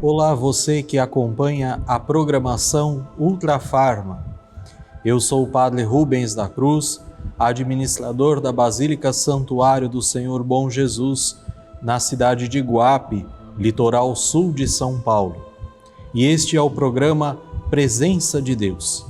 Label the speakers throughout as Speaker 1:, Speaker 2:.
Speaker 1: Olá, você que acompanha a programação Ultra Pharma. Eu sou o Padre Rubens da Cruz, administrador da Basílica Santuário do Senhor Bom Jesus, na cidade de Guape, litoral sul de São Paulo. E este é o programa Presença de Deus.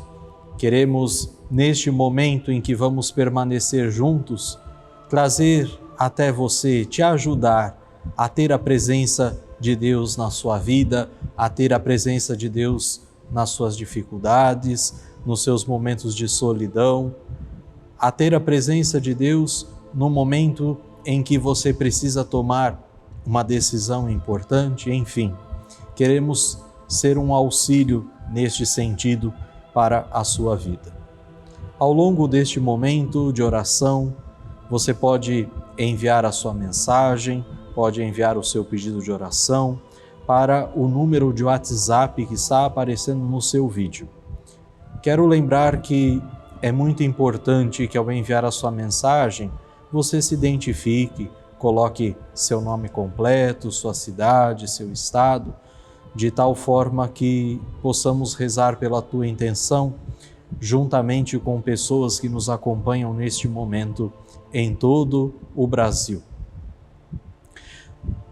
Speaker 1: Queremos, neste momento em que vamos permanecer juntos, trazer até você, te ajudar a ter a presença de Deus na sua vida, a ter a presença de Deus nas suas dificuldades, nos seus momentos de solidão, a ter a presença de Deus no momento em que você precisa tomar uma decisão importante, enfim. Queremos ser um auxílio neste sentido para a sua vida. Ao longo deste momento de oração, você pode enviar a sua mensagem, pode enviar o seu pedido de oração para o número de WhatsApp que está aparecendo no seu vídeo. Quero lembrar que é muito importante que ao enviar a sua mensagem, você se identifique, coloque seu nome completo, sua cidade, seu estado, de tal forma que possamos rezar pela tua intenção, juntamente com pessoas que nos acompanham neste momento em todo o Brasil.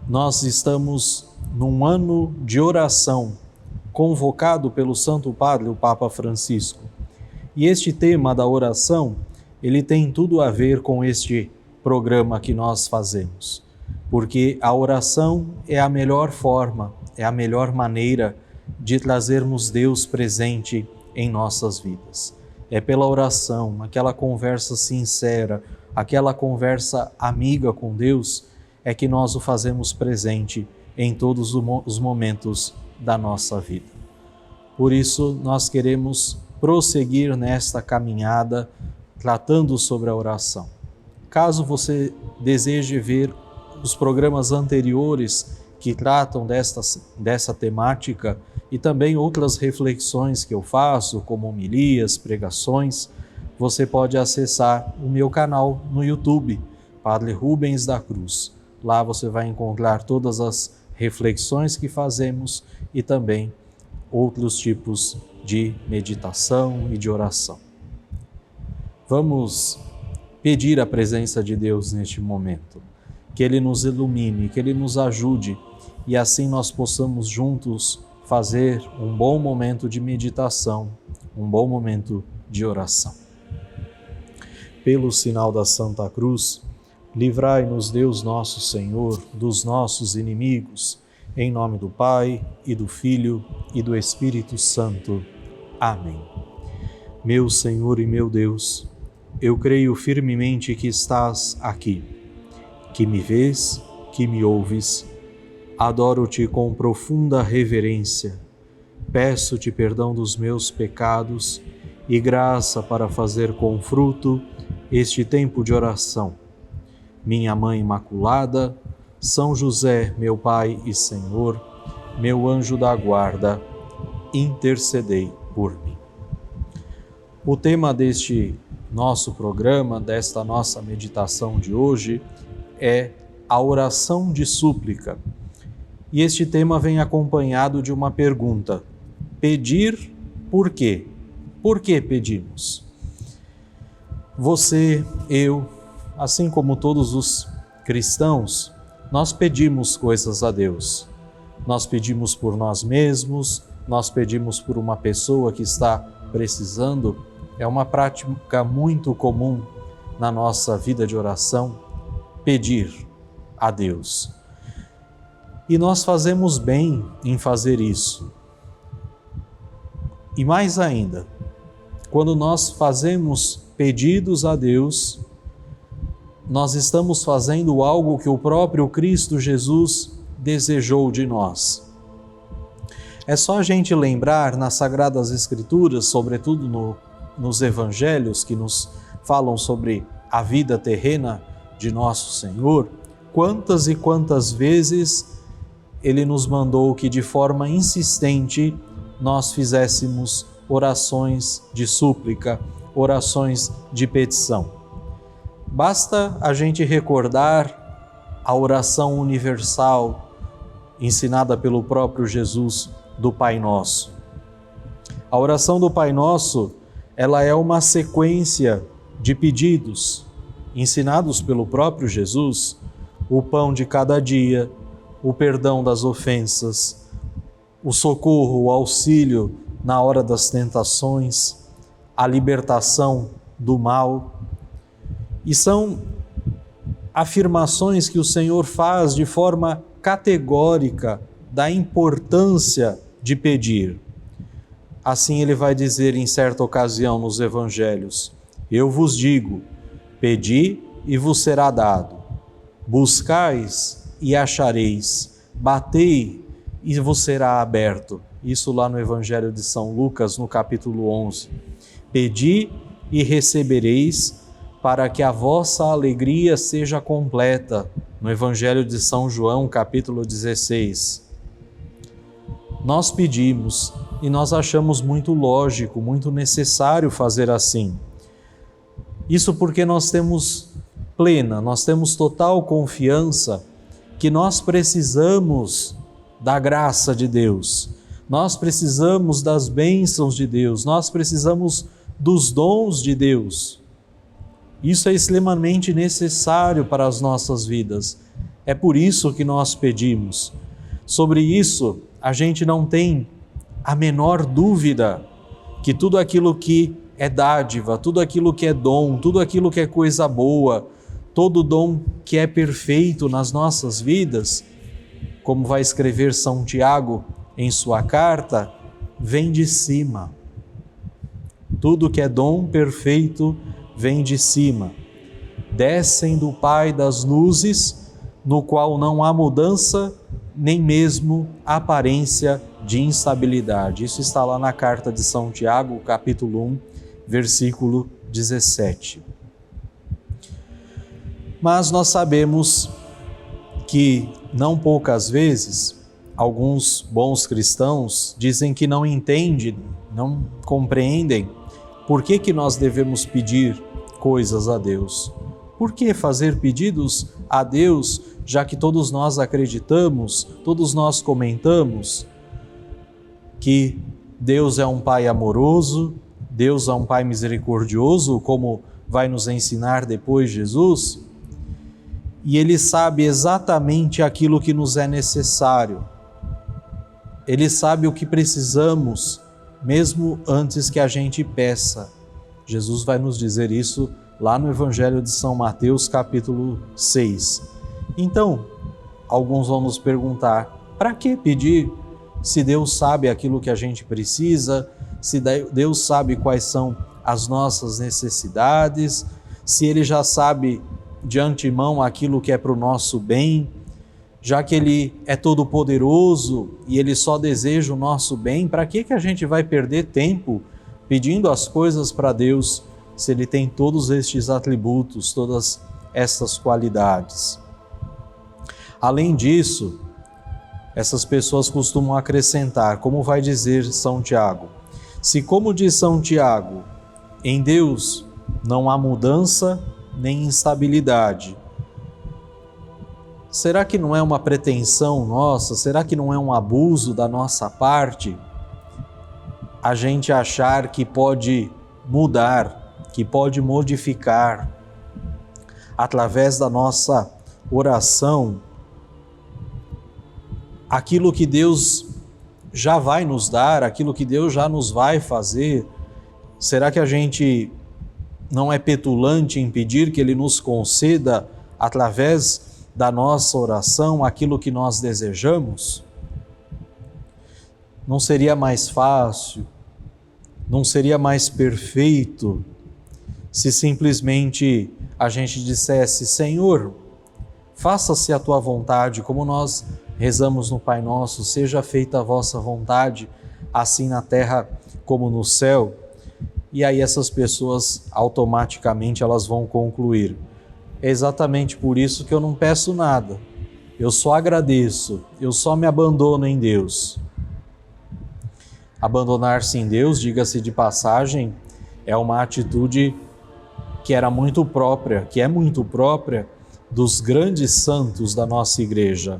Speaker 1: Nós estamos num ano de oração, convocado pelo Santo Padre, o Papa Francisco. E este tema da oração, ele tem tudo a ver com este programa que nós fazemos. Porque a oração é a melhor forma, é a melhor maneira de trazermos Deus presente em nossas vidas. É pela oração, aquela conversa sincera, aquela conversa amiga com Deus, é que nós o fazemos presente em todos os momentos da nossa vida. Por isso, nós queremos prosseguir nesta caminhada tratando sobre a oração. Caso você deseje ver os programas anteriores que tratam dessa temática e também outras reflexões que eu faço, como homilias, pregações, você pode acessar o meu canal no YouTube, Padre Rubens da Cruz. Lá você vai encontrar todas as reflexões que fazemos e também outros tipos de meditação e de oração. Vamos pedir a presença de Deus neste momento, que Ele nos ilumine, que Ele nos ajude e assim nós possamos juntos fazer um bom momento de meditação, um bom momento de oração. Pelo sinal da Santa Cruz, livrai-nos Deus nosso Senhor dos nossos inimigos, em nome do Pai e do Filho e do Espírito Santo. Amém. Meu Senhor e meu Deus, eu creio firmemente que estás aqui, que me vês, que me ouves. Adoro-te com profunda reverência. Peço-te perdão dos meus pecados e graça para fazer com fruto este tempo de oração. Minha Mãe Imaculada, São José, meu Pai e Senhor, meu anjo da guarda, intercedei por mim. O tema deste nosso programa, desta nossa meditação de hoje, é a oração de súplica. E este tema vem acompanhado de uma pergunta: pedir por quê? Por que pedimos? Você, eu, assim como todos os cristãos, nós pedimos coisas a Deus. Nós pedimos por nós mesmos, nós pedimos por uma pessoa que está precisando. É uma prática muito comum na nossa vida de oração, pedir a Deus. E nós fazemos bem em fazer isso. E mais ainda, quando nós fazemos pedidos a Deus, nós estamos fazendo algo que o próprio Cristo Jesus desejou de nós. É só a gente lembrar nas Sagradas Escrituras, sobretudo nos Evangelhos que nos falam sobre a vida terrena de nosso Senhor, quantas e quantas vezes Ele nos mandou que de forma insistente nós fizéssemos orações de súplica, orações de petição. Basta a gente recordar a oração universal ensinada pelo próprio Jesus, do Pai Nosso. A oração do Pai Nosso, ela é uma sequência de pedidos ensinados pelo próprio Jesus: o pão de cada dia, o perdão das ofensas, o socorro, o auxílio na hora das tentações, a libertação do mal. E são afirmações que o Senhor faz de forma categórica da importância de pedir. Assim ele vai dizer em certa ocasião nos evangelhos: eu vos digo, pedi e vos será dado, buscais e achareis, batei e vos será aberto. Isso lá no Evangelho de São Lucas, no capítulo 11. Pedi e recebereis, para que a vossa alegria seja completa. No Evangelho de São João, capítulo 16. Nós pedimos e nós achamos muito lógico, muito necessário fazer assim. Isso porque nós temos total confiança que nós precisamos da graça de Deus, nós precisamos das bênçãos de Deus, nós precisamos dos dons de Deus. Isso é extremamente necessário para as nossas vidas. É por isso que nós pedimos. Sobre isso, a gente não tem a menor dúvida que tudo aquilo que é dádiva, tudo aquilo que é dom, tudo aquilo que é coisa boa, todo dom que é perfeito nas nossas vidas, como vai escrever São Tiago em sua carta, vem de cima. Tudo que é dom perfeito vem de cima. Descem do Pai das luzes, no qual não há mudança, nem mesmo aparência de instabilidade. Isso está lá na carta de São Tiago, capítulo 1, versículo 17. Mas nós sabemos que, não poucas vezes, alguns bons cristãos dizem que não entendem, não compreendem por que nós devemos pedir coisas a Deus. Por que fazer pedidos a Deus, já que todos nós acreditamos, todos nós comentamos que Deus é um Pai amoroso, Deus é um Pai misericordioso, como vai nos ensinar depois Jesus, e Ele sabe exatamente aquilo que nos é necessário. Ele sabe o que precisamos, mesmo antes que a gente peça. Jesus vai nos dizer isso lá no Evangelho de São Mateus, capítulo 6. Então, alguns vão nos perguntar, para que pedir se Deus sabe aquilo que a gente precisa, se Deus sabe quais são as nossas necessidades, se Ele já sabe de antemão aquilo que é para o nosso bem, já que Ele é todo-poderoso e Ele só deseja o nosso bem, para que a gente vai perder tempo pedindo as coisas para Deus, se Ele tem todos estes atributos, todas essas qualidades? Além disso, essas pessoas costumam acrescentar, como vai dizer São Tiago, se, como diz São Tiago, em Deus não há mudança nem instabilidade, será que não é uma pretensão nossa? Será que não é um abuso da nossa parte a gente achar que pode mudar, que pode modificar através da nossa oração aquilo que Deus já vai nos dar, aquilo que Deus já nos vai fazer? Será que a gente não é petulante em pedir que Ele nos conceda, através da nossa oração, aquilo que nós desejamos? Não seria mais fácil, não seria mais perfeito se simplesmente a gente dissesse: Senhor, faça-se a Tua vontade, como nós rezamos no Pai Nosso, seja feita a vossa vontade, assim na terra como no céu. E aí essas pessoas automaticamente elas vão concluir: é exatamente por isso que eu não peço nada, eu só agradeço, eu só me abandono em Deus. Abandonar-se em Deus, diga-se de passagem, é uma atitude que era muito própria, que é muito própria dos grandes santos da nossa igreja.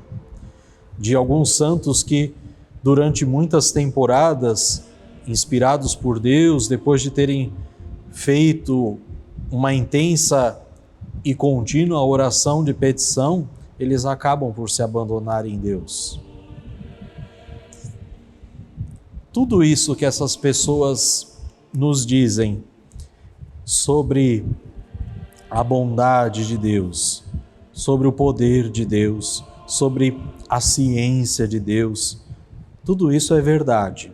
Speaker 1: de alguns santos que, durante muitas temporadas, inspirados por Deus, depois de terem feito uma intensa e contínua oração de petição, eles acabam por se abandonarem em Deus. Tudo isso que essas pessoas nos dizem sobre a bondade de Deus, sobre o poder de Deus, sobre a ciência de Deus, tudo isso é verdade.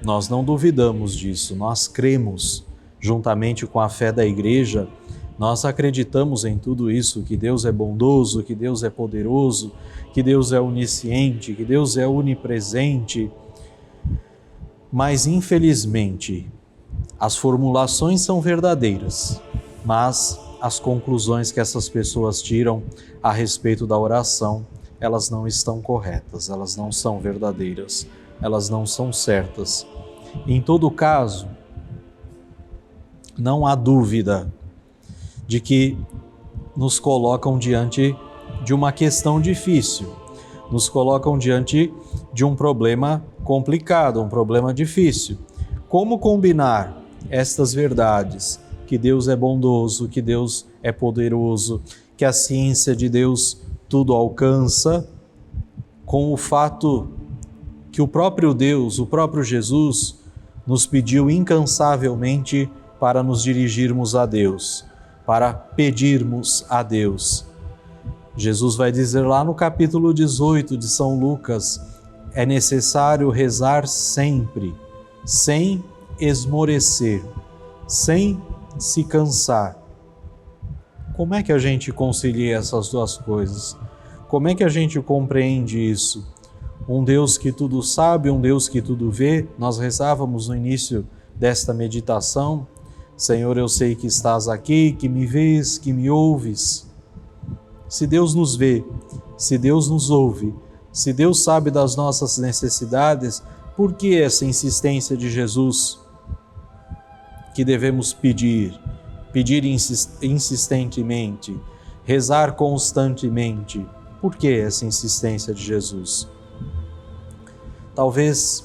Speaker 1: Nós não duvidamos disso, nós cremos, juntamente com a fé da Igreja, nós acreditamos em tudo isso, que Deus é bondoso, que Deus é poderoso, que Deus é onisciente, que Deus é onipresente. Mas, infelizmente, as formulações são verdadeiras, mas as conclusões que essas pessoas tiram a respeito da oração, elas não estão corretas, elas não são verdadeiras, elas não são certas. Em todo caso, não há dúvida de que nos colocam diante de uma questão difícil, nos colocam diante de um problema complicado, um problema difícil. Como combinar estas verdades? Que Deus é bondoso, que Deus é poderoso, que a ciência de Deus tudo alcança, com o fato que o próprio Deus, o próprio Jesus, nos pediu incansavelmente para nos dirigirmos a Deus, para pedirmos a Deus. Jesus vai dizer lá no capítulo 18 de São Lucas: é necessário rezar sempre, sem esmorecer, sem se cansar. Como é que a gente concilia essas duas coisas? Como é que a gente compreende isso? Um Deus que tudo sabe, um Deus que tudo vê. Nós rezávamos no início desta meditação: Senhor, eu sei que estás aqui, que me vês, que me ouves. Se Deus nos vê, se Deus nos ouve, se Deus sabe das nossas necessidades, por que essa insistência de Jesus que devemos pedir insistentemente, rezar constantemente? Por que essa insistência de Jesus? Talvez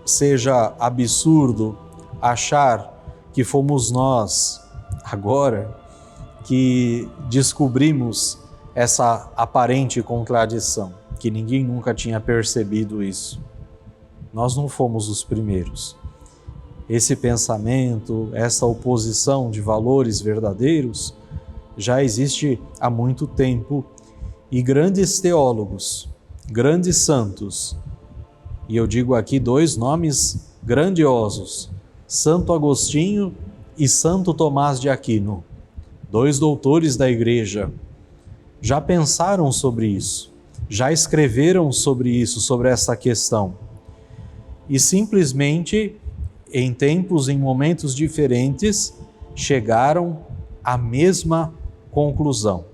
Speaker 1: seja absurdo achar que fomos nós, agora, que descobrimos essa aparente contradição, que ninguém nunca tinha percebido isso. Nós não fomos os primeiros. Esse pensamento, essa oposição de valores verdadeiros já existe há muito tempo, e grandes teólogos, grandes santos, e eu digo aqui dois nomes grandiosos: Santo Agostinho e Santo Tomás de Aquino, dois doutores da Igreja, já pensaram sobre isso, já escreveram sobre isso, sobre essa questão. E simplesmente, em tempos, em momentos diferentes, chegaram à mesma conclusão,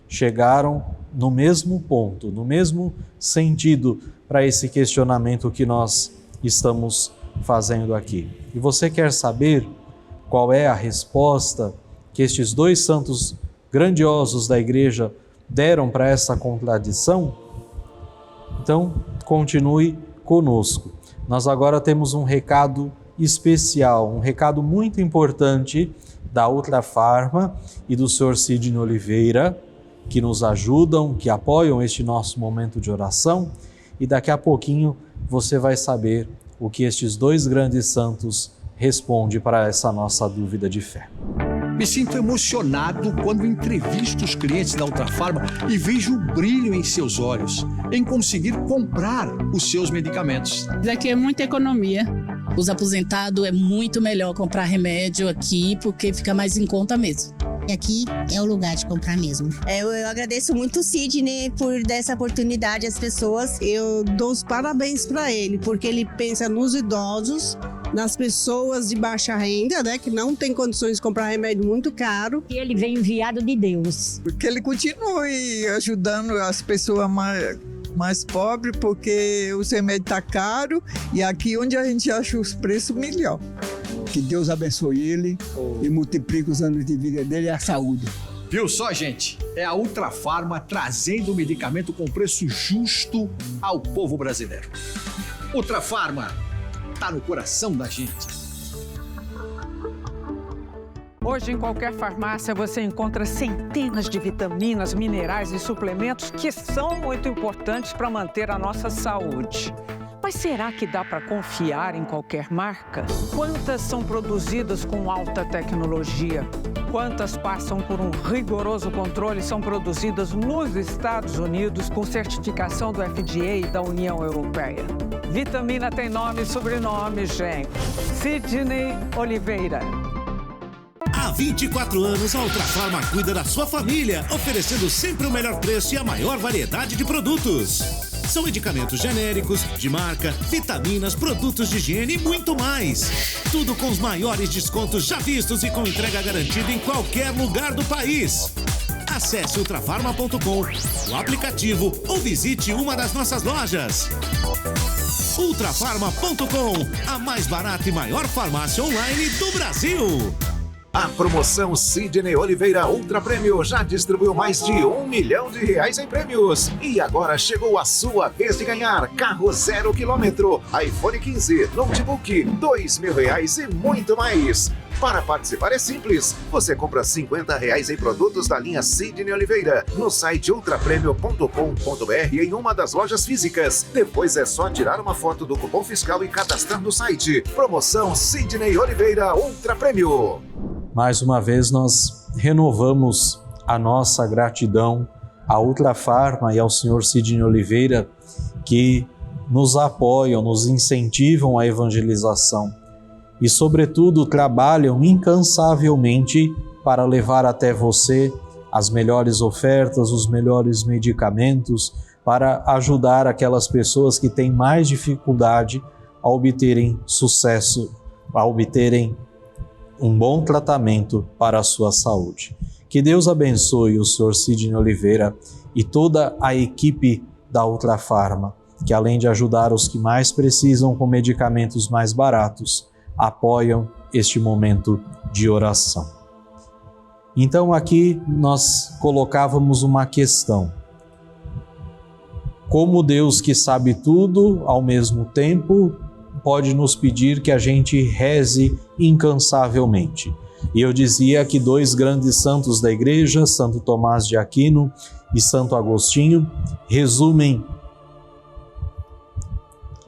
Speaker 1: chegaram no mesmo ponto, no mesmo sentido para esse questionamento que nós estamos fazendo aqui. E você quer saber qual é a resposta que estes dois santos grandiosos da Igreja deram para essa contradição? Então, continue conosco. Nós agora temos um recado especial, um recado muito importante da Ultrafarma e do Sr. Sidney Oliveira, que nos ajudam, que apoiam este nosso momento de oração, e daqui a pouquinho você vai saber o que estes dois grandes santos respondem para essa nossa dúvida de fé.
Speaker 2: Me sinto emocionado quando entrevisto os clientes da Ultrafarma e vejo o brilho em seus olhos em conseguir comprar os seus medicamentos.
Speaker 3: Daqui é muita economia.
Speaker 4: Os aposentados é muito melhor comprar remédio aqui porque fica mais em conta mesmo.
Speaker 5: Aqui é o lugar de comprar mesmo.
Speaker 6: Eu agradeço muito o Sidney por dar essa oportunidade às pessoas.
Speaker 7: Eu dou os parabéns para ele, porque ele pensa nos idosos, nas pessoas de baixa renda, né, que não tem condições de comprar remédio muito caro.
Speaker 8: E ele vem enviado de Deus.
Speaker 9: Que ele continue ajudando as pessoas mais pobres, porque os remédios estão caros e aqui onde a gente acha os preços melhor.
Speaker 10: Que Deus abençoe ele e multiplique os anos de vida dele e a saúde.
Speaker 2: Viu só, gente? É a Ultrafarma trazendo o medicamento com preço justo ao povo brasileiro. Ultrafarma tá no coração da gente.
Speaker 3: Hoje, em qualquer farmácia, você encontra centenas de vitaminas, minerais e suplementos que são muito importantes para manter a nossa saúde. Mas será que dá para confiar em qualquer marca? Quantas são produzidas com alta tecnologia? Quantas passam por um rigoroso controle e são produzidas nos Estados Unidos com certificação do FDA e da União Europeia? Vitamina tem nome e sobrenome, gente. Sidney Oliveira.
Speaker 10: Há 24 anos, a Ultrafarma cuida da sua família, oferecendo sempre o melhor preço e a maior variedade de produtos. São medicamentos genéricos, de marca, vitaminas, produtos de higiene e muito mais. Tudo com os maiores descontos já vistos e com entrega garantida em qualquer lugar do país. Acesse ultrafarma.com, o aplicativo ou visite uma das nossas lojas. Ultrafarma.com, a mais barata e maior farmácia online do Brasil.
Speaker 11: A promoção Sidney Oliveira Ultra Prêmio já distribuiu mais de R$1 milhão em prêmios. E agora chegou a sua vez de ganhar carro 0 km, iPhone 15, notebook, R$2.000 e muito mais. Para participar é simples. Você compra R$50 em produtos da linha Sidney Oliveira no site ultrapremio.com.br em uma das lojas físicas. Depois é só tirar uma foto do cupom fiscal e cadastrar no site. Promoção Sidney Oliveira Ultra Prêmio.
Speaker 1: Mais uma vez nós renovamos a nossa gratidão à Ultrafarma e ao Sr. Sidney Oliveira, que nos apoiam, nos incentivam à evangelização e, sobretudo, trabalham incansavelmente para levar até você as melhores ofertas, os melhores medicamentos, para ajudar aquelas pessoas que têm mais dificuldade a obterem sucesso, a obterem um bom tratamento para a sua saúde. Que Deus abençoe o Sr. Sidney Oliveira e toda a equipe da Ultrafarma, que além de ajudar os que mais precisam com medicamentos mais baratos, apoiam este momento de oração. Então aqui nós colocávamos uma questão. Como Deus, que sabe tudo ao mesmo tempo, pode nos pedir que a gente reze incansavelmente? E eu dizia que dois grandes santos da igreja, Santo Tomás de Aquino e Santo Agostinho, resumem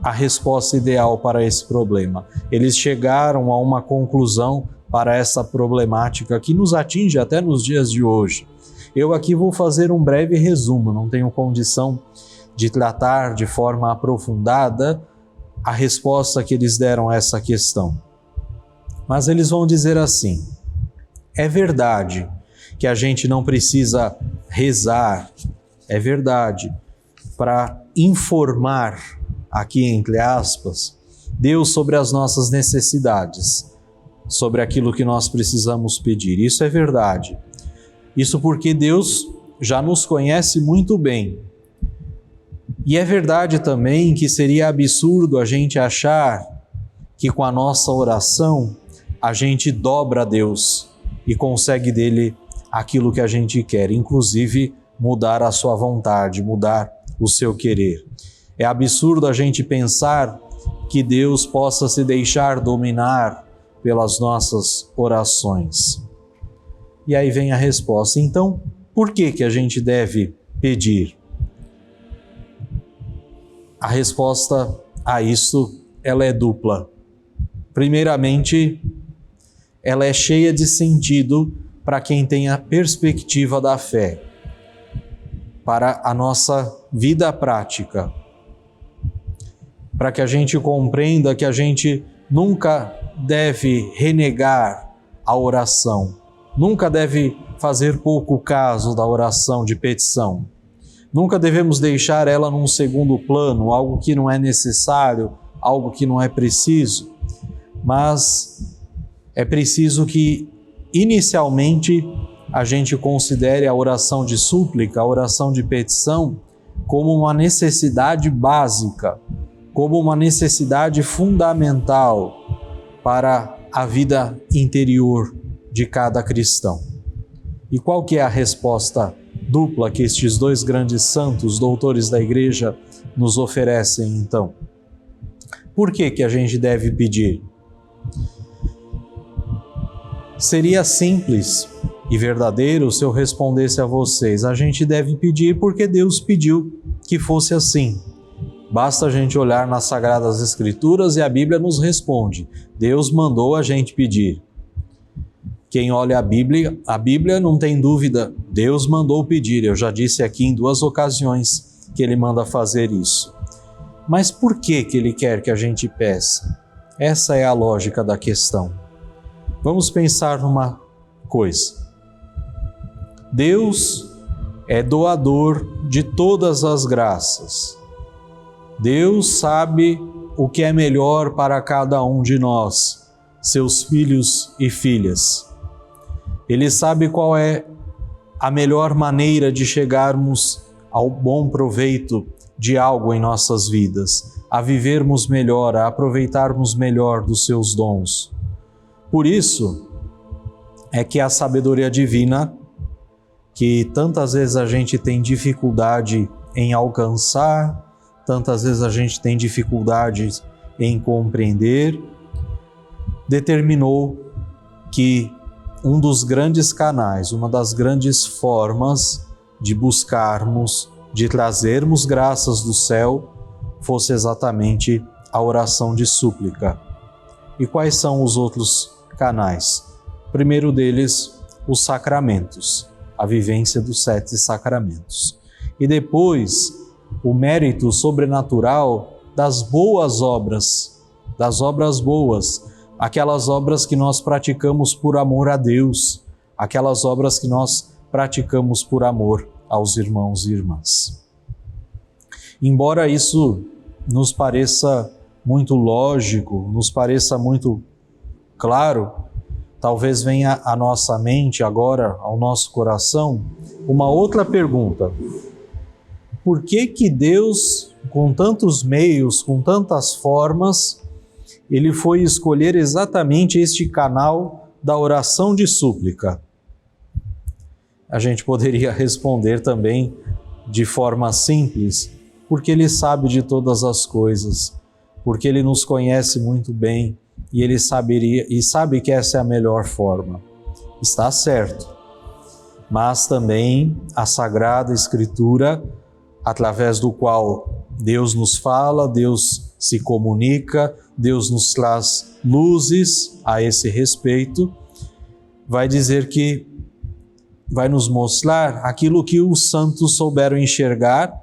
Speaker 1: a resposta ideal para esse problema. Eles chegaram a uma conclusão para essa problemática que nos atinge até nos dias de hoje. Eu aqui vou fazer um breve resumo, não tenho condição de tratar de forma aprofundada a resposta que eles deram a essa questão. Mas eles vão dizer assim: é verdade que a gente não precisa rezar, é verdade, para informar, aqui entre aspas, Deus sobre as nossas necessidades, sobre aquilo que nós precisamos pedir. Isso é verdade. Isso porque Deus já nos conhece muito bem. E é verdade também que seria absurdo a gente achar que com a nossa oração a gente dobra a Deus e consegue dele aquilo que a gente quer, inclusive mudar a sua vontade, mudar o seu querer. É absurdo a gente pensar que Deus possa se deixar dominar pelas nossas orações. E aí vem a resposta. Então, por que a gente deve pedir? A resposta a isso, ela é dupla. Primeiramente, ela é cheia de sentido para quem tem a perspectiva da fé, para a nossa vida prática, para que a gente compreenda que a gente nunca deve renegar a oração, nunca deve fazer pouco caso da oração de petição. Nunca devemos deixar ela num segundo plano, algo que não é necessário, algo que não é preciso, mas é preciso que, inicialmente, a gente considere a oração de súplica, a oração de petição, como uma necessidade básica, como uma necessidade fundamental para a vida interior de cada cristão. E qual que é a resposta dupla que estes dois grandes santos, doutores da Igreja, nos oferecem então? Por que a gente deve pedir? Seria simples e verdadeiro se eu respondesse a vocês: a gente deve pedir porque Deus pediu que fosse assim. Basta a gente olhar nas Sagradas Escrituras e a Bíblia nos responde. Deus mandou a gente pedir. Quem olha a Bíblia não tem dúvida, Deus mandou pedir. Eu já disse aqui em 2 ocasiões que Ele manda fazer isso. Mas por que Ele quer que a gente peça? Essa é a lógica da questão. Vamos pensar numa coisa. Deus é doador de todas as graças. Deus sabe o que é melhor para cada um de nós, seus filhos e filhas. Ele sabe qual é a melhor maneira de chegarmos ao bom proveito de algo em nossas vidas, a vivermos melhor, a aproveitarmos melhor dos seus dons. Por isso é que a sabedoria divina, que tantas vezes a gente tem dificuldade em alcançar, tantas vezes a gente tem dificuldades em compreender, determinou que um dos grandes canais, uma das grandes formas de buscarmos, de trazermos graças do céu, fosse exatamente a oração de súplica. E quais são os outros canais? O primeiro deles, os sacramentos, a vivência dos 7 sacramentos. E depois, o mérito sobrenatural das boas obras, das obras boas, aquelas obras que nós praticamos por amor a Deus, aquelas obras que nós praticamos por amor aos irmãos e irmãs. Embora isso nos pareça muito lógico, nos pareça muito claro, talvez venha à nossa mente agora, ao nosso coração, uma outra pergunta. Por que Deus, com tantos meios, com tantas formas, Ele foi escolher exatamente este canal da oração de súplica? A gente poderia responder também de forma simples, porque Ele sabe de todas as coisas, porque Ele nos conhece muito bem e Ele sabe que essa é a melhor forma. Está certo. Mas também a Sagrada Escritura, através do qual Deus nos fala, Deus se comunica, Deus nos traz luzes a esse respeito, vai dizer que vai nos mostrar aquilo que os santos souberam enxergar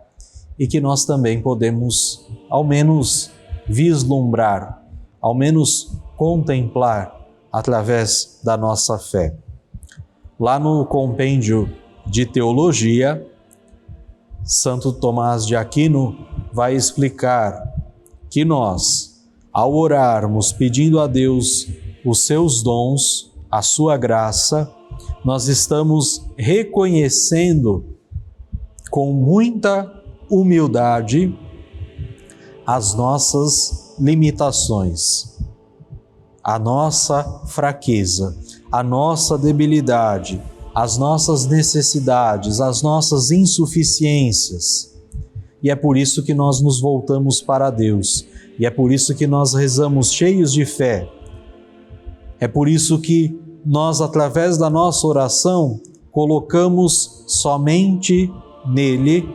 Speaker 1: e que nós também podemos, ao menos, vislumbrar, ao menos contemplar através da nossa fé. Lá no compêndio de teologia, Santo Tomás de Aquino vai explicar que nós, ao orarmos pedindo a Deus os seus dons, a sua graça, nós estamos reconhecendo com muita humildade as nossas limitações, a nossa fraqueza, a nossa debilidade, as nossas necessidades, as nossas insuficiências. E é por isso que nós nos voltamos para Deus. E é por isso que nós rezamos cheios de fé. É por isso que nós, através da nossa oração, colocamos somente nele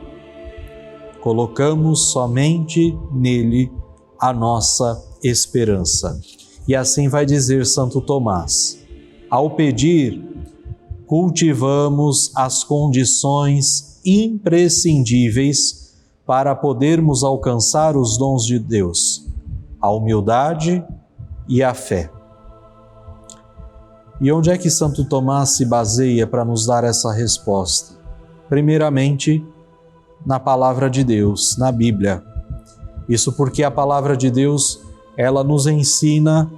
Speaker 1: a nossa esperança. E assim vai dizer Santo Tomás: ao pedir, cultivamos as condições imprescindíveis para podermos alcançar os dons de Deus, a humildade e a fé. E onde é que Santo Tomás se baseia para nos dar essa resposta? Primeiramente, na Palavra de Deus, na Bíblia. Isso porque a Palavra de Deus, ela nos ensina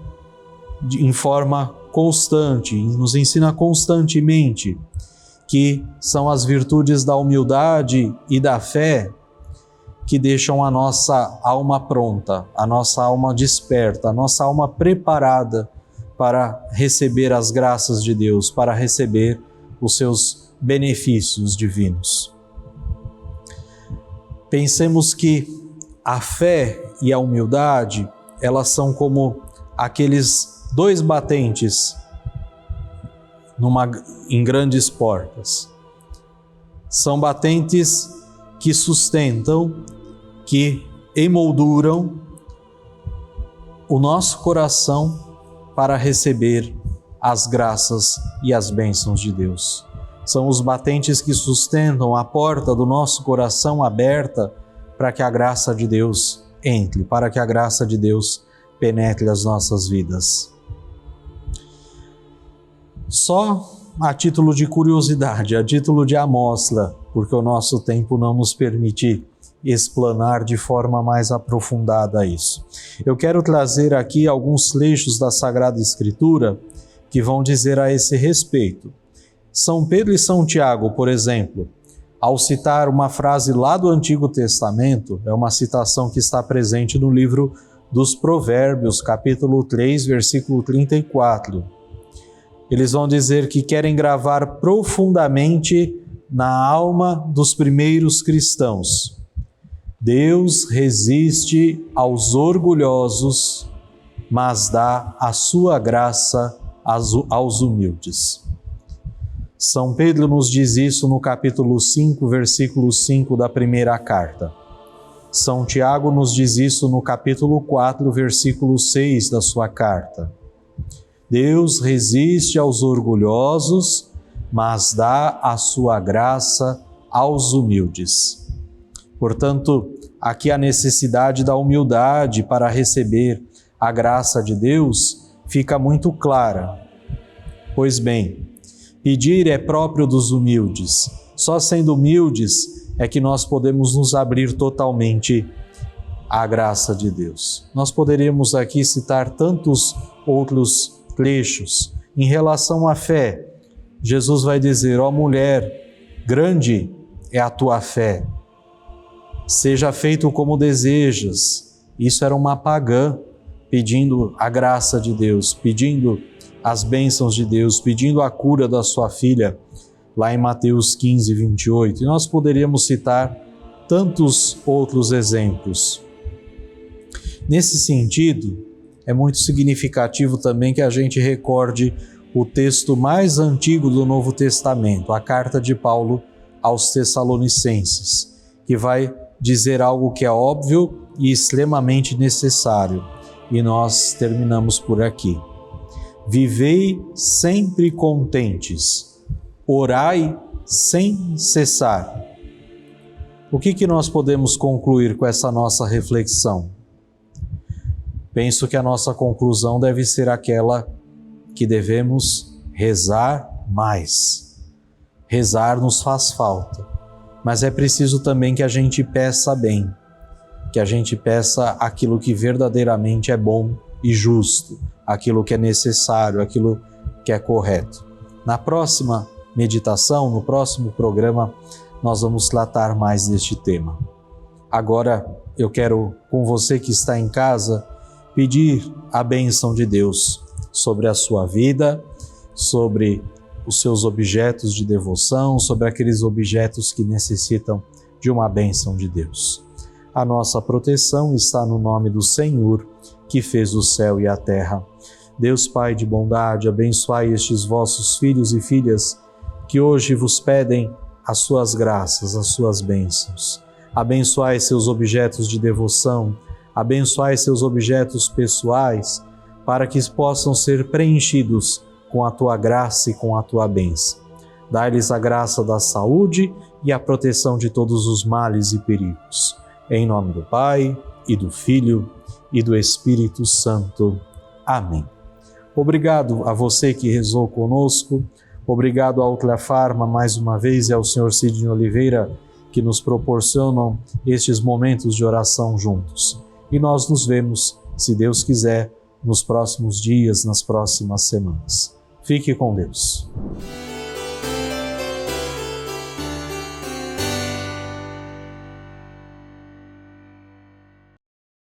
Speaker 1: em forma constante, nos ensina constantemente que são as virtudes da humildade e da fé que deixam a nossa alma pronta, a nossa alma desperta, a nossa alma preparada para receber as graças de Deus, para receber os seus benefícios divinos. Pensemos que a fé e a humildade, elas são como aqueles dois batentes em grandes portas. São batentes que sustentam, que emolduram o nosso coração para receber as graças e as bênçãos de Deus. São os batentes que sustentam a porta do nosso coração aberta para que a graça de Deus entre, para que a graça de Deus penetre as nossas vidas. Só a título de curiosidade, a título de amostra, porque o nosso tempo não nos permite explanar de forma mais aprofundada isso. Eu quero trazer aqui alguns trechos da Sagrada Escritura que vão dizer a esse respeito. São Pedro e São Tiago, por exemplo, ao citar uma frase lá do Antigo Testamento, é uma citação que está presente no livro dos Provérbios, capítulo 3, versículo 34. Eles vão dizer que querem gravar profundamente na alma dos primeiros cristãos: Deus resiste aos orgulhosos, mas dá a sua graça aos humildes. São Pedro nos diz isso no capítulo 5, versículo 5 da primeira carta. São Tiago nos diz isso no capítulo 4, versículo 6 da sua carta. Deus resiste aos orgulhosos, mas dá a sua graça aos humildes. Portanto, aqui a necessidade da humildade para receber a graça de Deus fica muito clara. Pois bem, pedir é próprio dos humildes. Só sendo humildes é que nós podemos nos abrir totalmente à graça de Deus. Nós poderíamos aqui citar tantos outros trechos. Em relação à fé, Jesus vai dizer: ó mulher, grande é a tua fé. Seja feito como desejas. Isso era uma pagã pedindo a graça de Deus, pedindo as bênçãos de Deus, pedindo a cura da sua filha, lá em Mateus 15, 28. E nós poderíamos citar tantos outros exemplos. Nesse sentido, é muito significativo também que a gente recorde o texto mais antigo do Novo Testamento, a carta de Paulo aos Tessalonicenses, que vai dizer algo que é óbvio e extremamente necessário. E nós terminamos por aqui. Vivei sempre contentes, orai sem cessar. O que nós podemos concluir com essa nossa reflexão? Penso que a nossa conclusão deve ser aquela que devemos rezar mais. Rezar nos faz falta, mas é preciso também que a gente peça bem, que a gente peça aquilo que verdadeiramente é bom e justo, aquilo que é necessário, aquilo que é correto. Na próxima meditação, no próximo programa, nós vamos tratar mais deste tema. Agora, eu quero, com você que está em casa, pedir a bênção de Deus sobre a sua vida, sobre os seus objetos de devoção, sobre aqueles objetos que necessitam de uma bênção de Deus. A nossa proteção está no nome do Senhor, que fez o céu e a terra. Deus Pai de bondade, abençoai estes vossos filhos e filhas que hoje vos pedem as suas graças, as suas bênçãos. Abençoai seus objetos de devoção, abençoai seus objetos pessoais, para que possam ser preenchidos com a tua graça e com a tua bênção. Dai-lhes a graça da saúde e a proteção de todos os males e perigos. Em nome do Pai, e do Filho, e do Espírito Santo. Amém. Obrigado a você que rezou conosco, obrigado à Ultrafarma mais uma vez e ao Sr. Sidney Oliveira, que nos proporcionam estes momentos de oração juntos. E nós nos vemos, se Deus quiser, nos próximos dias, nas próximas semanas. Fique com Deus.